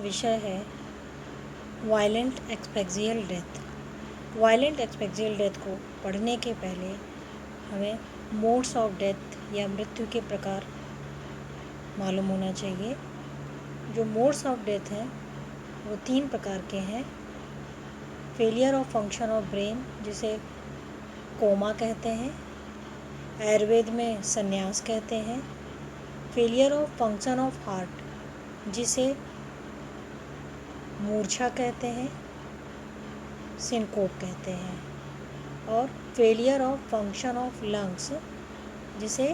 विषय है violent एक्सपेक्सियल death. Violent एक्सपेक्सियल death को पढ़ने के पहले हमें मोड्स ऑफ डेथ या मृत्यु के प्रकार मालूम होना चाहिए। जो मोड्स ऑफ डेथ हैं वो 3 प्रकार के हैं। Failure of function of brain, जिसे कोमा कहते हैं, आयुर्वेद में संन्यास कहते हैं। Failure of function of heart, जिसे मूर्छा कहते हैं, सिनकोप कहते हैं। और failure of function of lungs, जिसे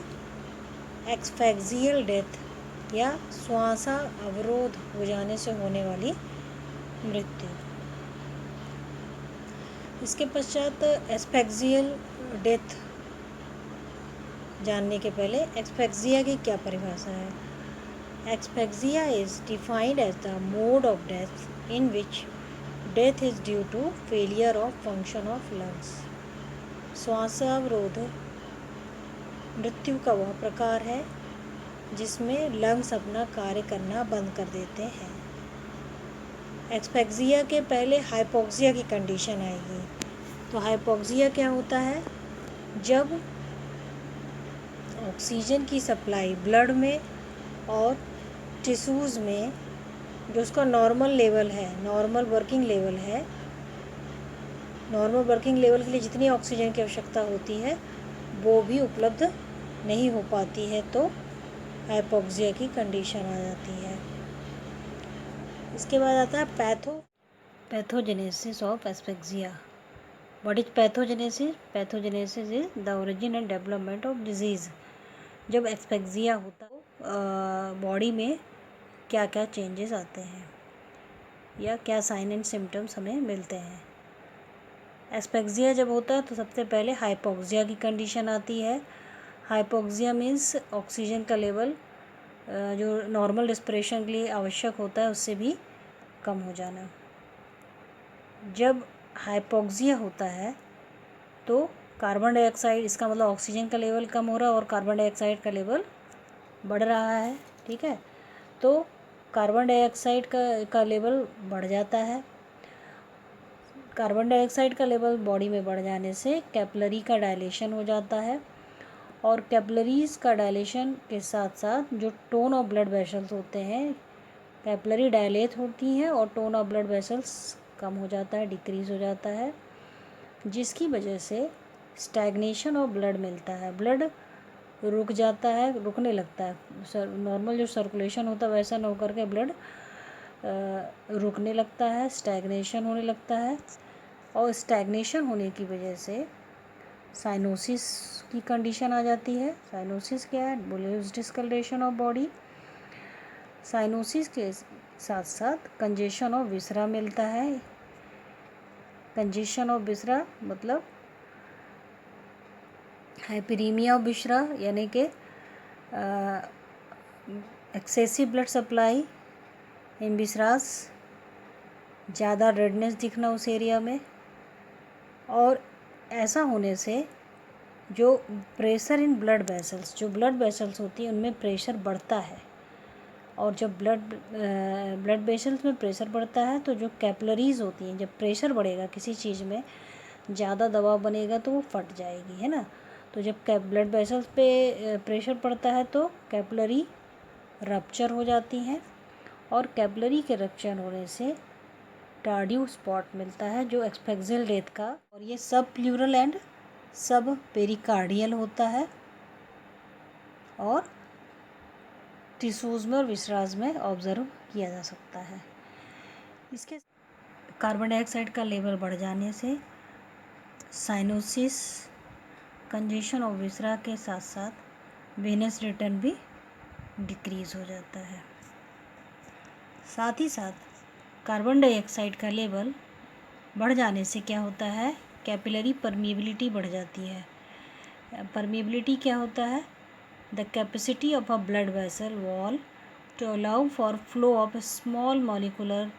एक्सफेक्सियल डेथ या श्वासा अवरोध हो जाने से होने वाली मृत्यु। इसके पश्चात एस्फेक्सियल डेथ जानने के पहले एक्सफेक्सिया की क्या परिभाषा है। Asphyxia is defined as the mode of death in which death is due to failure of function of lungs. श्वासावरोध मृत्यु का वह प्रकार है जिसमें लंग्स अपना कार्य करना बंद कर देते हैं। एक्सफेक्सिया के पहले हाइपोक्सिया की कंडीशन आएगी। तो हाइपोक्सिया क्या होता है? जब ऑक्सीजन की सप्लाई ब्लड में और टिश्यूज़ में जो उसका नॉर्मल लेवल है, नॉर्मल वर्किंग लेवल है, नॉर्मल वर्किंग लेवल के लिए जितनी ऑक्सीजन की आवश्यकता होती है वो भी उपलब्ध नहीं हो पाती है, तो हाइपोक्सिया की कंडीशन आ जाती है। इसके बाद आता है pathogenesis of asphyxia. What is pathogenesis? Pathogenesis is the origin and development of disease. जब एस्फेक्सिया होता है बॉडी में क्या क्या चेंजेस आते हैं या क्या साइन एंड सिम्टम्स हमें मिलते हैं। एस्फेक्सिया जब होता है तो सबसे पहले हाइपोक्सिया की कंडीशन आती है। हाइपोक्सिया मीन्स ऑक्सीजन का लेवल जो नॉर्मल रिस्पिरेशन के लिए आवश्यक होता है उससे भी कम हो जाना। जब हाइपोक्सिया होता है तो कार्बन डाइऑक्साइड, इसका मतलब ऑक्सीजन का लेवल कम हो रहा है और कार्बन डाइऑक्साइड का लेवल बढ़ रहा है, ठीक है। तो कार्बन डाइऑक्साइड का लेवल बढ़ जाता है। कार्बन डाइऑक्साइड का लेवल बॉडी में बढ़ जाने से कैपिलरी का डायलेशन हो जाता है और कैपिलरीज़ का डायलेशन के साथ साथ जो टोन ऑफ ब्लड वेसल्स होते हैं, कैपिलरी डायलेट होती हैं और टोन ऑफ ब्लड वेसल्स कम हो जाता है, डिक्रीज़ हो जाता है, जिसकी वजह से स्टैग्नेशन ऑफ ब्लड मिलता है। ब्लड रुक जाता है, रुकने लगता है। नॉर्मल जो सर्कुलेशन होता है वैसा ना होकर के ब्लड रुकने लगता है, स्टैग्नेशन होने लगता है और स्टैग्नेशन होने की वजह से साइनोसिस की कंडीशन आ जाती है। साइनोसिस क्या है? बुलियस डिस्कलरेशन ऑफ बॉडी। साइनोसिस के साथ साथ कंजेशन ऑफ विसरा मिलता है। कंजेशन ऑफ विसरा मतलब हाइपरीमिया ऑफ विसरा, यानी कि एक्सेसिव ब्लड सप्लाई इन विसरास, ज़्यादा रेडनेस दिखना उस एरिया में, और ऐसा होने से जो प्रेशर इन ब्लड वेसल्स, जो ब्लड वेसल्स होती है उनमें प्रेशर बढ़ता है और जब ब्लड वेसल्स में प्रेशर बढ़ता है तो जो कैपिलरीज़ होती हैं, जब प्रेशर बढ़ेगा किसी चीज़ में, ज़्यादा दबाव बनेगा तो वो फट जाएगी, है ना। तो जब ब्लड वेसल्स पे प्रेशर पड़ता है तो कैपिलरी रप्चर हो जाती हैं और कैपिलरी के रप्चर होने से टार्डियो स्पॉट मिलता है जो एस्फेक्सियल डेथ का, और ये सब प्लूरल एंड सब पेरिकार्डियल होता है और टिश्यूज़ में और विसराज में ऑब्जर्व किया जा सकता है। इसके कार्बन डाइऑक्साइड का लेवल बढ़ जाने से साइनोसिस, कंजेशन ऑफ विसरा के साथ साथ वेनस रिटर्न भी डिक्रीज़ हो जाता है। साथ ही साथ कार्बन डाइऑक्साइड का लेवल बढ़ जाने से क्या होता है? कैपिलरी परमिएबिलिटी बढ़ जाती है। परमिएबिलिटी क्या होता है? The capacity of a blood vessel wall to allow for flow of small molecular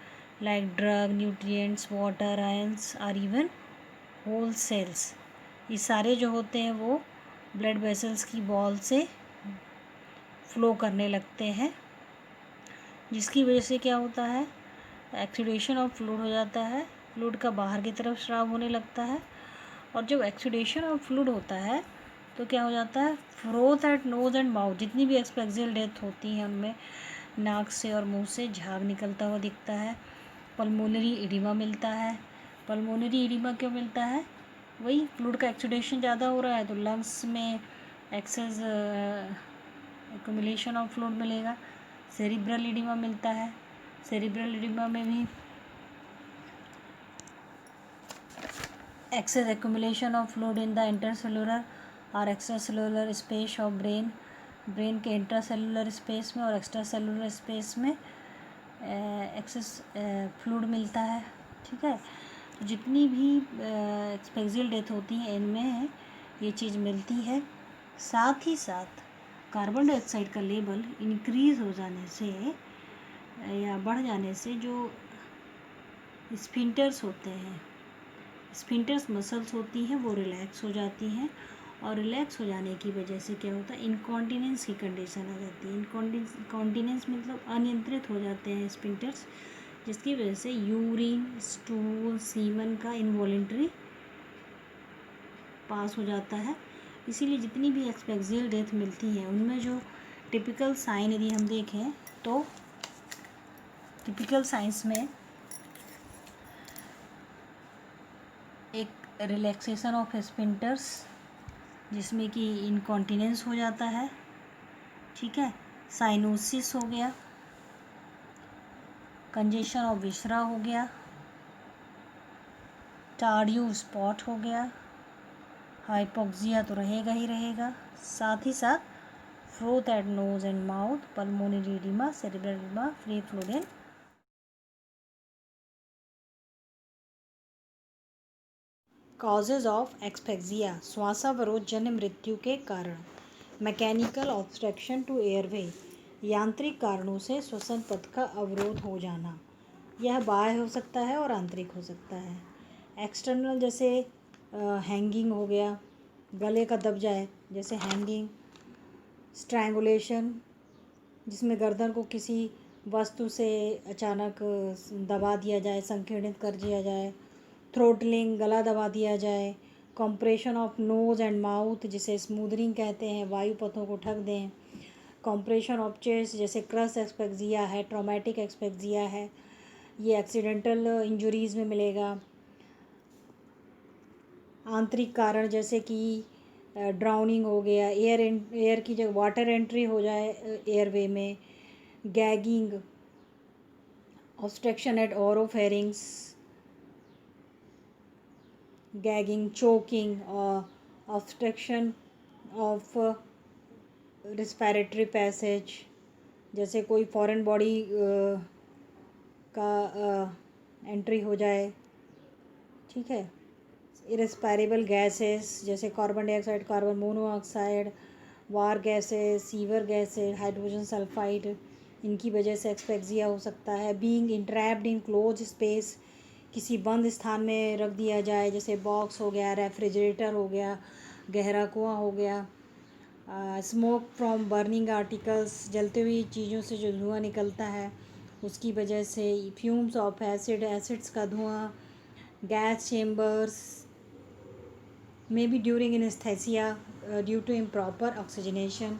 like drug, nutrients, water, ions और इवन होल सेल्स। ये सारे जो होते हैं वो ब्लड वेसल्स की वॉल से फ्लो करने लगते हैं, जिसकी वजह से क्या होता है? एक्सीडेशन ऑफ फ्लूइड हो जाता है, फ्लूइड का बाहर की तरफ स्राव होने लगता है। और जब एक्सीडेशन ऑफ फ्लूइड होता है तो क्या हो जाता है, froth at nose and mouth, जितनी भी एक्सपेक्सियल डेथ होती हैं उनमें नाक से और मुंह से झाग निकलता हुआ दिखता है। पल्मोनरी एडिमा मिलता है। पल्मोनरी एडिमा क्यों मिलता है, वही फ्लूइड का एक्सीडेशन ज़्यादा हो रहा है तो लंग्स में एक्सेस एक्यूमुलेशन ऑफ फ्लूइड मिलेगा। सेरिब्रल एडिमा मिलता है। सेरिब्रल एडिमा में भी excess accumulation of fluid in the intercellular और extracellular space of ब्रेन के इंट्रासेलुलर स्पेस में और एक्स्ट्रासेलुलर स्पेस में एक्सेस फ्लूइड मिलता है। ठीक है, तो जितनी भी एक्सपेक्सियल डेथ होती है इनमें ये चीज़ मिलती है। साथ ही साथ कार्बन डाइऑक्साइड का लेवल इंक्रीज़ हो जाने से या बढ़ जाने से जो स्फिंक्टर्स होते हैं, स्फिंक्टर्स मसल्स होती हैं वो रिलैक्स हो जाती हैं और रिलैक्स हो जाने की वजह से क्या होता है, इनकॉन्टिनेंस की कंडीशन आ जाती है। इनकॉन्टिनेंस मतलब अनियंत्रित हो जाते हैं स्फिंक्टर्स, जिसकी वजह से यूरिन, स्टूल, सीमन का इनवॉलेंट्री पास हो जाता है। इसीलिए जितनी भी एक्सपेक्सियल डेथ मिलती है उनमें जो टिपिकल साइन यदि हम देखें तो टिपिकल साइंस में एक रिलैक्सेशन ऑफ स्फिंक्टर्स जिसमें कि इनकॉन्टिनेंस हो जाता है। ठीक है, साइनोसिस हो गया, कंजेशन ऑफ विसरा हो गया, टार्डियो स्पॉट हो गया, हाइपोक्सिया तो रहेगा ही रहेगा, साथ ही साथ froth at nose and mouth, pulmonary oedema, cerebral oedema, free fluid. Causes of asphyxia, श्वासावरोध जन्य मृत्यु के कारण। मैकेनिकल ऑब्स्ट्रक्शन टू एयरवे, यांत्रिक कारणों से श्वसन पथ का अवरोध हो जाना। यह बाह्य हो सकता है और आंतरिक हो सकता है। एक्सटर्नल जैसे हैंगिंग हो गया, गले का दब जाए जैसे हैंगिंग। स्ट्रैंगुलेशन, जिसमें गर्दन को किसी वस्तु से अचानक दबा दिया जाए, संकीर्णित कर दिया जाए। थ्रोटलिंग, गला दबा दिया जाए। Compression of nose and mouth, जिसे स्मूदरिंग कहते हैं, वायु पथों को ढक दें। कंप्रेशन ऑफ चेस्ट, जैसे क्रस एक्सपेक्सिया है, ट्रॉमेटिक एक्सपेक्सिया है, ये एक्सीडेंटल इंजरीज़ में मिलेगा। आंतरिक कारण जैसे कि ड्राउनिंग हो गया, एयर की जगह वाटर एंट्री हो जाए एयरवे में। Gagging, obstruction at oropharynx, gagging, choking और ऑब्स्ट्रक्शन ऑफ रिस्पिरेटरी पैसेज, जैसे कोई फॉरेन बॉडी का एंट्री हो जाए। ठीक है, इरेस्पायरेबल गैसेस जैसे carbon dioxide, carbon monoxide, war gases, sewer gases, hydrogen sulphide, इनकी वजह से एक्सपेक्सिया हो सकता है। Being entrapped in close space, किसी बंद स्थान में रख दिया जाए, जैसे बॉक्स हो गया, रेफ्रिजरेटर हो गया, गहरा कुआं हो गया। स्मोक फ्रॉम बर्निंग आर्टिकल्स, जलती हुई चीज़ों से जो धुआं निकलता है उसकी वजह से। फ्यूम्स ऑफ एसिड्स का धुआं। गैस चेम्बर्स में be during anaesthesia due to improper oxygenation,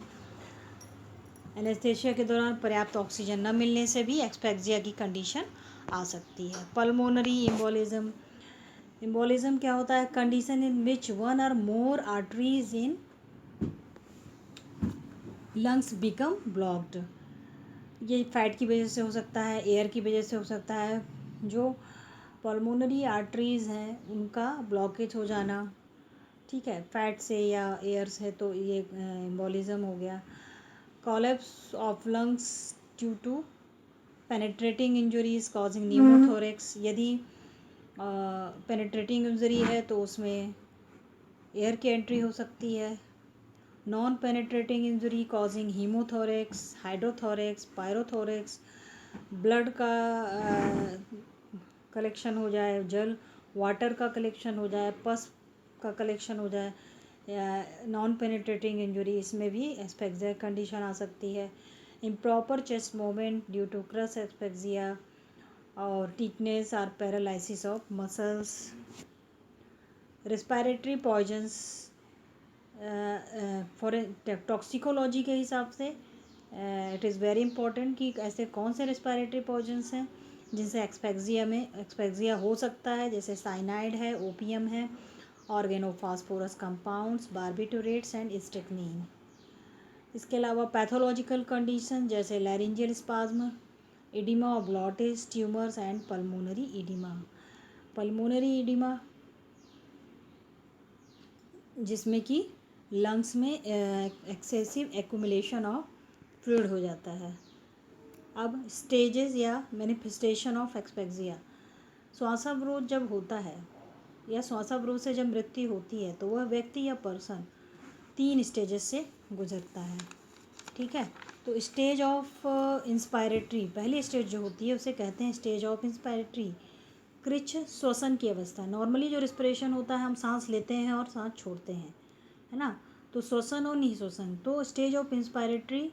anaesthesia के दौरान पर्याप्त ऑक्सीजन न मिलने से भी एक्सपेक्सिया की कंडीशन आ सकती है। पल्मोनरी एम्बोलिज्म, एम्बोलिज्म क्या होता है, कंडीशन इन विच वन और more arteries in lungs become blocked. ये फैट की वजह से हो सकता है, एयर की वजह से हो सकता है। जो पल्मोनरी आर्टरीज़ हैं उनका ब्लॉकेज हो जाना, ठीक है, फैट से या एयर से, तो ये एम्बोलिज्म हो गया। Collapse of lungs due to penetrating injuries causing pneumothorax, यदि पेनेट्रेटिंग इंजरी है तो उसमें एयर की एंट्री हो सकती है। Non penetrating injury causing haemothorax, hydrothorax, pyothorax, blood का कलेक्शन हो जाए, जल वाटर का कलेक्शन हो जाए, पस का कलेक्शन हो जाए, या नॉन पेनेट्रेटिंग इंजरी, इसमें भी एस्पेक्सिया कंडीशन आ सकती है। Improper chest movement due to crush asphyxia और टीटनेस और paralysis of muscles. Respiratory poisons for toxicology के हिसाब से इट इज़ वेरी इंपॉर्टेंट कि ऐसे कौन से रेस्पिरेटरी पॉइजन्स हैं जिनसे एक्सपेक्सिया हो सकता है, जैसे साइनाइड है, ओपियम है, ऑर्गेनोफॉस्फोरस कंपाउंड्स, बार्बिटोरेट्स एंड स्ट्रिक्नीन। इसके अलावा पैथोलॉजिकल कंडीशन जैसे laryngeal spasm, oedema of glottis, tumours and pulmonary oedema. Pulmonary oedema जिसमें कि लंग्स में एक्सेसिव एक्यूमुलेशन ऑफ फ्लूइड हो जाता है। अब स्टेजेस या मैनिफेस्टेशन ऑफ एक्सपेक्सिया। श्वासावरोध जब होता है या श्वासावरोध से जब मृत्यु होती है तो वह व्यक्ति या पर्सन 3 स्टेजेस से गुजरता है। ठीक है, तो स्टेज ऑफ इंस्पायरेटरी, पहली स्टेज जो होती है उसे कहते हैं स्टेज ऑफ इंस्पायरेटरी, क्रिच श्वसन की अवस्था। नॉर्मली जो रिस्पिरेशन होता है हम सांस लेते हैं और सांस छोड़ते हैं, है ना, तो श्वसन और निःश्वसन। तो स्टेज ऑफ इंस्पायरेटरी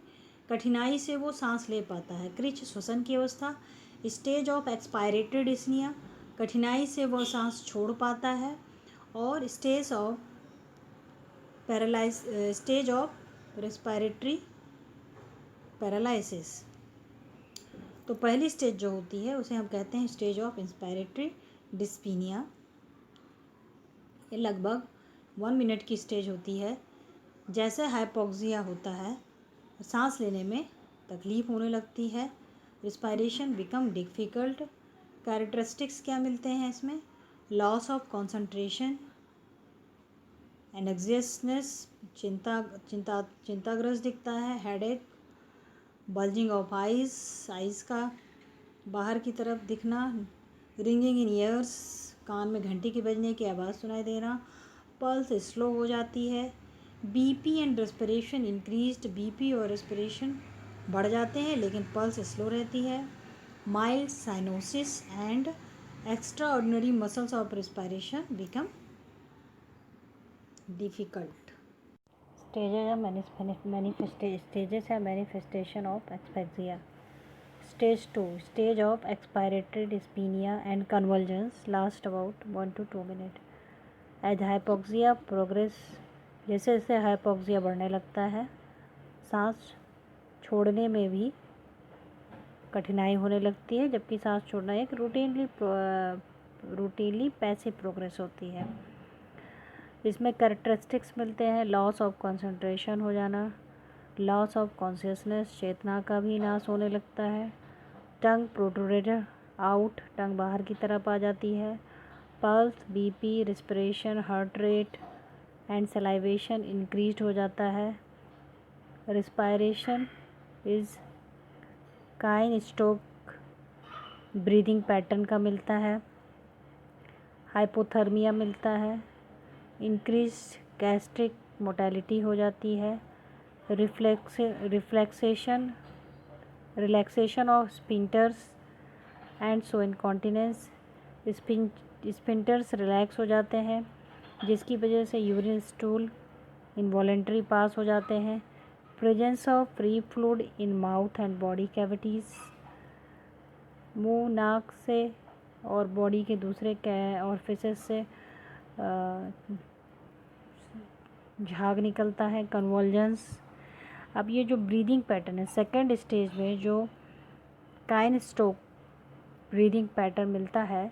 कठिनाई से वो सांस ले पाता है, क्रिच श्वसन की अवस्था। स्टेज ऑफ एक्सपायरेटरी डिस्निया, कठिनाई से वह सांस छोड़ पाता है। और stage of stage of respiratory paralysis. तो पहली स्टेज जो होती है उसे हम कहते हैं स्टेज ऑफ इंस्पायरेटरी डिस्पीनिया। ये लगभग 1 मिनट की स्टेज होती है। जैसे हाइपोक्सिया होता है, सांस लेने में तकलीफ होने लगती है, रिस्पायरेशन बिकम डिफ़िकल्ट। कैरेक्टरिस्टिक्स क्या मिलते हैं इसमें? लॉस ऑफ कंसंट्रेशन, एनग्जियसनेस, चिंताग्रस्त दिखता है, हेडेक, बल्जिंग ऑफ आइज़ का बाहर की तरफ दिखना, रिंगिंग इन ईयर्स, कान में घंटी के बजने की आवाज़ सुनाई देना, पल्स स्लो हो जाती है, BP and respiration increased, BP और रेस्पिरेशन बढ़ जाते हैं लेकिन पल्स स्लो रहती है, mild cyanosis and extra ordinary muscles of respiration become difficult. Stages या manifestation of asphyxia. Stage 2, stage of expiratory dyspnoea and convulsions last about 1 to 2 minute. As hypoxia progress, जैसे जैसे hypoxia बढ़ने लगता है, सांस छोड़ने में भी कठिनाई होने लगती है, जबकि सांस छोड़ना एक रूटीनली पैसिव प्रोग्रेस होती है। इसमें कैरेक्टरिस्टिक्स मिलते हैं, लॉस ऑफ कंसंट्रेशन हो जाना, लॉस ऑफ कॉन्शियसनेस, चेतना का भी नाश होने लगता है, टंग प्रोट्रूडेड आउट, टंग बाहर की तरफ आ जाती है, pulse, BP, respiration, heart rate and salivation increase हो जाता है, respiration is Cheyne Stokes breathing pattern का मिलता है, हाइपोथर्मिया मिलता है, इंक्रीज गैस्ट्रिक मोटेलिटी हो जाती है, relaxation of sphincters and so incontinence, sphincters relax हो जाते हैं जिसकी वजह से यूरिन स्टूल इनवॉलेंट्री पास हो जाते हैं, presence of free fluid in mouth and body cavities, मुंह, नाक से और बॉडी के दूसरे ऑरिफिसेस से झाग निकलता है, कन्वल्जन्स। अब ये जो ब्रीदिंग पैटर्न है सेकेंड स्टेज में, जो काइन स्टोक ब्रीदिंग पैटर्न मिलता है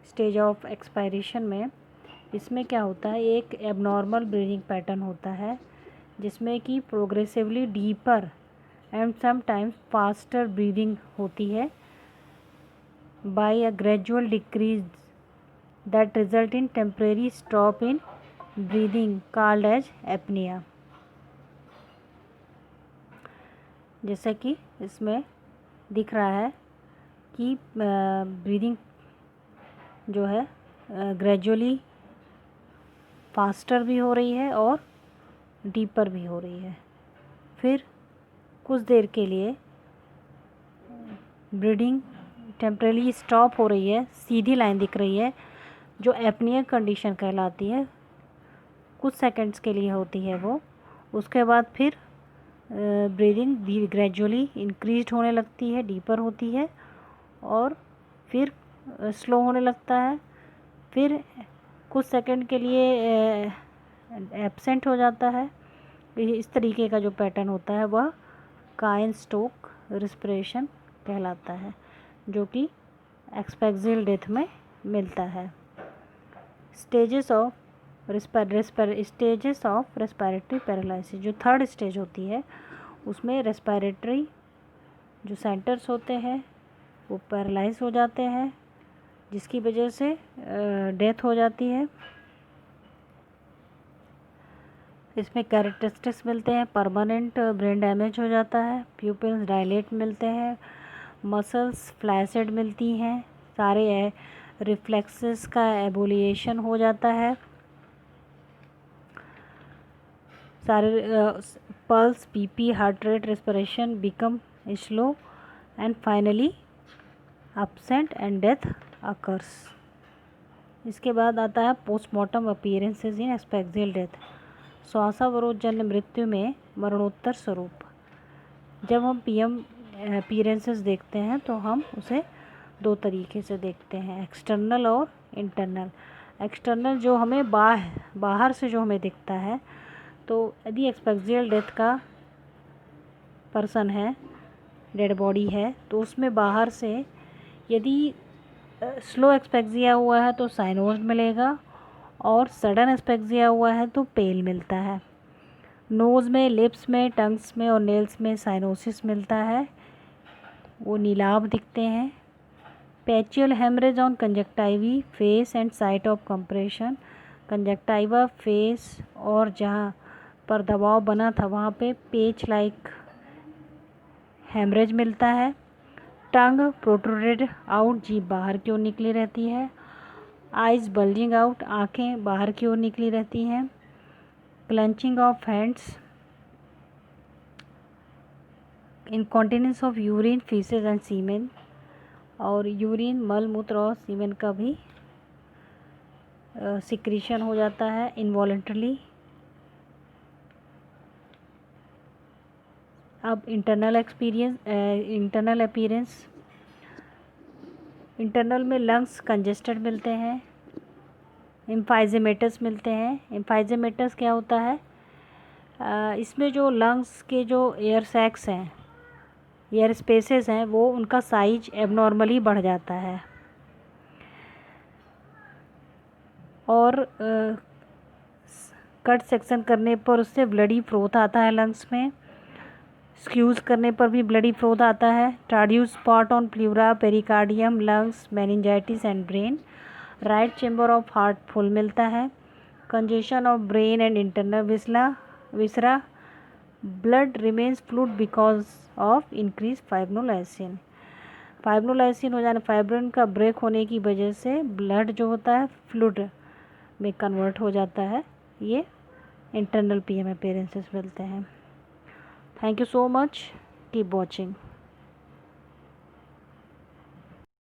स्टेज ऑफ एक्सपायरेशन में, इसमें क्या होता है, एक एबनॉर्मल ब्रीदिंग पैटर्न होता है जिसमें कि progressively deeper and sometimes faster breathing होती है by a gradual decrease that result in temporary stop in breathing called as apnoea. जैसे कि इसमें दिख रहा है कि ब्रीदिंग जो है ग्रेजुअली फास्टर भी हो रही है और डीपर भी हो रही है। फिर कुछ देर के लिए ब्रीदिंग टेम्परेरी स्टॉप हो रही है, सीधी लाइन दिख रही है जो एपनिया कंडीशन कहलाती है, कुछ सेकंड्स के लिए होती है वो। उसके बाद फिर ब्रीदिंग ग्रेजुअली इंक्रीज होने लगती है, डीपर होती है और फिर स्लो होने लगता है, फिर कुछ सेकंड के लिए एब्सेंट हो जाता है। इस तरीके का जो पैटर्न होता है वह काइन स्टोक रिस्पिरेशन कहलाता है, जो कि एक्सपेक्जियल डेथ में मिलता है। स्टेजेस ऑफ रेस्पिरेटरी पैरालिसिस, जो थर्ड स्टेज होती है उसमें रेस्पिरेटरी जो सेंटर्स होते हैं वो पैरालाइज हो जाते हैं, जिसकी वजह से डेथ हो जाती है। इसमें कैरेक्टरिस्टिक्स मिलते हैं, परमानेंट ब्रेन डैमेज हो जाता है, प्यूपिल्स डायलेट मिलते हैं, मसल्स फ्लैसिड मिलती हैं, सारे रिफ्लेक्सेस का एबोलिएशन हो जाता है, सारे pulse, BP, heart rate, respiration become slow and finally absent and death occurs। इसके बाद आता है पोस्टमार्टम अपीयरेंसेस इन एस्पेक्सियल डेथ, श्वासावरोधजन्य मृत्यु में मरणोत्तर स्वरूप। जब हम पीएम अपीयरेंसेस देखते हैं तो हम उसे दो तरीके से देखते हैं, एक्सटर्नल और इंटरनल। एक्सटर्नल जो हमें बाहर से जो हमें दिखता है, तो यदि एस्पेक्सियल डेथ का पर्सन है, डेड बॉडी है, तो उसमें बाहर से यदि स्लो एक्सपेक्सिया हुआ है तो साइनोज मिलेगा, और सडन एक्सपेक्सिया हुआ है तो पेल मिलता है। नोज़ में, लिप्स में, टंग्स में और नेल्स में साइनोसिस मिलता है, वो नीलाभ दिखते हैं। Petechial haemorrhage on conjunctivae, face and site of compression, conjunctiva, face और जहाँ पर दबाव बना था वहाँ पे पेच लाइक हेमरेज मिलता है। टंग प्रोट्रूडेड आउट, जीभ बाहर की ओर निकली रहती है। आइज़ बल्जिंग आउट, आँखें बाहर की ओर निकली रहती हैं। Clenching of hands, incontinence of urine, faeces and semen, और यूरिन, मल मूत्र और सीमेन का भी सिक्रीशन हो जाता है इनवॉलेंटरली। अब इंटरनल अपीयरेंस, इंटरनल में लंग्स कंजेस्टेड मिलते हैं, एम्फाइजेमेटस मिलते हैं। एम्फाइजेमेटस क्या होता है? इसमें जो लंग्स के जो एयर सैक्स हैं, एयर स्पेसेस हैं, वो उनका साइज एबनॉर्मली बढ़ जाता है, और कट सेक्शन करने पर उससे ब्लडी फ्रोथ आता है लंग्स में। स्क्यूज़ करने पर भी ब्लडी फ्रोथ आता है। Tardieu spot on pleura, pericardium, lungs, meningitis and brain. Right chamber of heart full मिलता है। Congestion of brain and internal viscera. Blood remains fluid because of increase fibrinolysin. Fibrinolysin हो जाने, फाइब्रिन का break होने की वजह से ब्लड जो होता है फ्लूइड में कन्वर्ट हो जाता है। ये इंटरनल पीएम अपीयरेंसेस मिलते हैं। Thank you so much, keep watching.